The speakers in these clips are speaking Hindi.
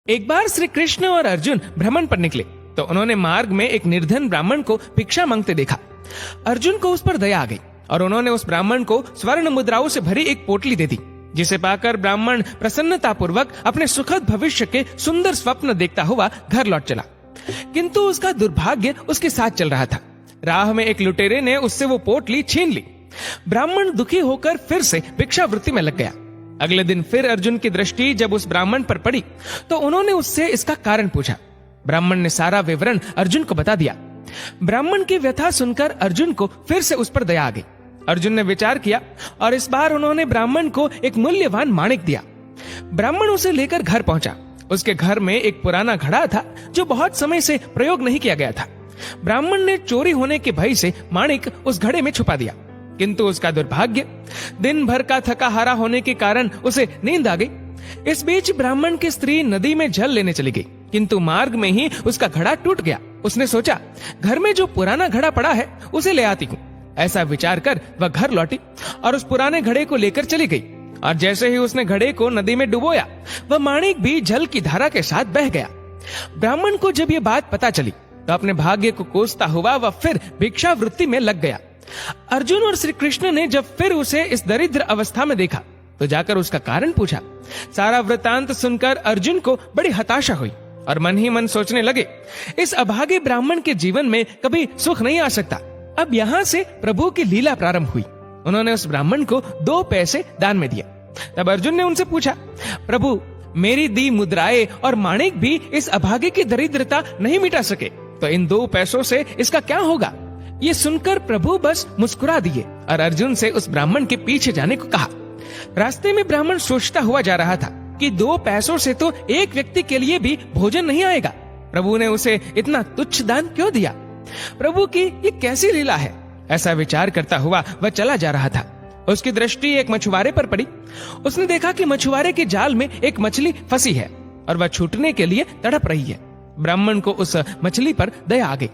एक बार श्री कृष्ण और अर्जुन भ्रमण पर निकले तो उन्होंने मार्ग में एक निर्धन ब्राह्मण को भिक्षा मांगते देखा। अर्जुन को उस पर दया आ गई और उन्होंने उस ब्राह्मण को स्वर्ण मुद्राओं से भरी एक पोटली दे दी, जिसे पाकर ब्राह्मण प्रसन्नता पूर्वक अपने सुखद भविष्य के सुंदर स्वप्न देखता हुआ घर लौट चला। किंतु उसका दुर्भाग्य उसके साथ चल रहा था। राह में एक लुटेरे ने उससे वो पोटली छीन ली। ब्राह्मण दुखी होकर फिर से भिक्षावृत्ति में लग गया। अगले दिन फिर अर्जुन की दृष्टि जब उस ब्राह्मण पर पड़ी तो उन्होंने उससे इसका कारण पूछा। ब्राह्मण ने सारा विवरण अर्जुन को बता दिया। ब्राह्मण की व्यथा सुनकर अर्जुन को फिर से उस पर दया आ गई। अर्जुन ने विचार किया और इस बार उन्होंने ब्राह्मण को एक मूल्यवान माणिक दिया। ब्राह्मण उसे लेकर घर पहुंचा। उसके घर में एक पुराना घड़ा था जो बहुत समय से प्रयोग नहीं किया गया था। ब्राह्मण ने चोरी होने के भय से माणिक उस घड़े में छुपा दिया, किंतु उसका दुर्भाग्य, दिन भर का थका हारा होने के कारण उसे नींद आ गई। इस बीच ब्राह्मण की स्त्री नदी में जल लेने चली गई, किंतु मार्ग में ही उसका घड़ा टूट गया। उसने सोचा, घर में जो पुराना घड़ा पड़ा है उसे ले आती हूँ। ऐसा विचार कर वह घर लौटी और उस पुराने घड़े को लेकर चली गई। और जैसे ही उसने घड़े को नदी में डुबोया, वह माणिक भी जल की धारा के साथ बह गया। ब्राह्मण को जब ये बात पता चली तो अपने भाग्य को कोसता हुआ वह फिर भिक्षावृत्ति में लग गया। अर्जुन और श्री कृष्ण ने जब फिर उसे इस दरिद्र अवस्था में देखा तो जाकर उसका कारण पूछा। सारा वृतांत सुनकर अर्जुन को बड़ी हताशा हुई और मन ही मन सोचने लगे, इस अभागे ब्राह्मण के जीवन में कभी सुख नहीं आ सकता। अब यहाँ से प्रभु की लीला प्रारंभ हुई। उन्होंने उस ब्राह्मण को 2 पैसे दान में दिया। तब अर्जुन ने उनसे पूछा, प्रभु, मेरी दी मुद्राएं और माणिक भी इस अभागे की दरिद्रता नहीं मिटा सके, तो इन 2 पैसों से इसका क्या होगा? ये सुनकर प्रभु बस मुस्कुरा दिए और अर्जुन से उस ब्राह्मण के पीछे जाने को कहा। रास्ते में ब्राह्मण सोचता हुआ जा रहा था कि 2 पैसों से तो एक व्यक्ति के लिए भी भोजन नहीं आएगा। प्रभु ने उसे इतना तुच्छ दान क्यों दिया? प्रभु की ये कैसी लीला है? ऐसा विचार करता हुआ वह चला जा रहा था। उसकी दृष्टि एक मछुआरे पर पड़ी। उसने देखा कि मछुआरे के जाल में एक मछली फंसी है और वह छूटने के लिए तड़प रही है। ब्राह्मण को उस मछली पर दया आ गई।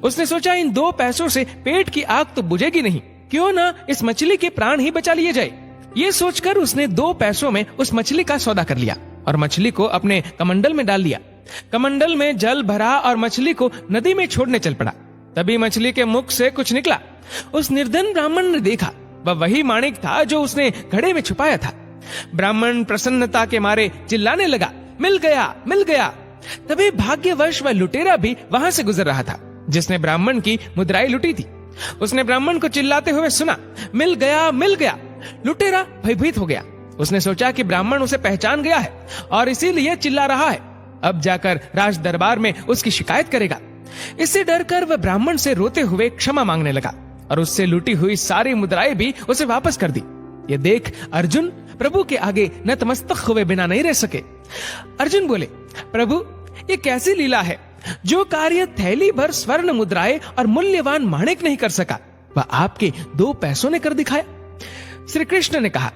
उसने सोचा, इन 2 पैसों से पेट की आग तो बुझेगी नहीं, क्यों ना इस मछली के प्राण ही बचा लिए जाए। ये सोचकर उसने 2 पैसों में उस मछली का सौदा कर लिया और मछली को अपने कमंडल में डाल लिया। कमंडल में जल भरा और मछली को नदी में छोड़ने चल पड़ा। तभी मछली के मुख से कुछ निकला। उस निर्धन ब्राह्मण ने देखा, वह वही माणिक था जो उसने घड़े में छुपाया था। ब्राह्मण प्रसन्नता के मारे चिल्लाने लगा, मिल गया, मिल गया। तभी भाग्यवश वह लुटेरा भी वहां से गुजर रहा था जिसने ब्राह्मण की मुद्राएं लुटी थी। उसने ब्राह्मण को चिल्लाते हुए सुना, मिल गया, मिल गया। लुटेरा भयभीत हो गया। उसने सोचा कि ब्राह्मण उसे पहचान गया है और इसीलिए चिल्ला रहा है। अब जाकर राज दरबार में उसकी शिकायत करेगा। इससे डरकर वह ब्राह्मण से रोते हुए क्षमा मांगने लगा और उससे लूटी हुई सारी मुद्राएं भी उसे वापस कर दी। ये देख अर्जुन प्रभु के आगे नतमस्तक हुए बिना नहीं रह सके। अर्जुन बोले, प्रभु, ये कैसी लीला है? जो कार्य थैली भर स्वर्ण मुद्राएं और मूल्यवान माणिक नहीं कर सका, वह आपके 2 पैसों ने कर दिखाया। श्री कृष्ण ने कहा,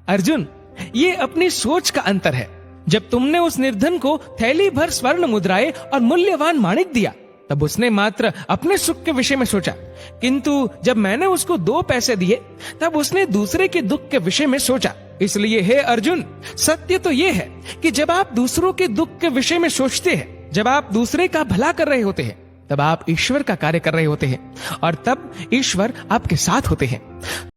अर्जुन, ये अपनी सोच का अंतर है। जब तुमने उस निर्धन को थैली भर स्वर्ण मुद्राएं और मूल्यवान माणिक दिया, तब उसने मात्र अपने सुख के विषय में सोचा, किंतु जब मैंने उसको 2 पैसे दिए, तब उसने दूसरे के दुख के विषय में सोचा। इसलिए हे अर्जुन, सत्य तो ये है कि जब आप दूसरों के दुख के विषय में सोचते हैं, जब आप दूसरे का भला कर रहे होते हैं, तब आप ईश्वर का कार्य कर रहे होते हैं और तब ईश्वर आपके साथ होते हैं।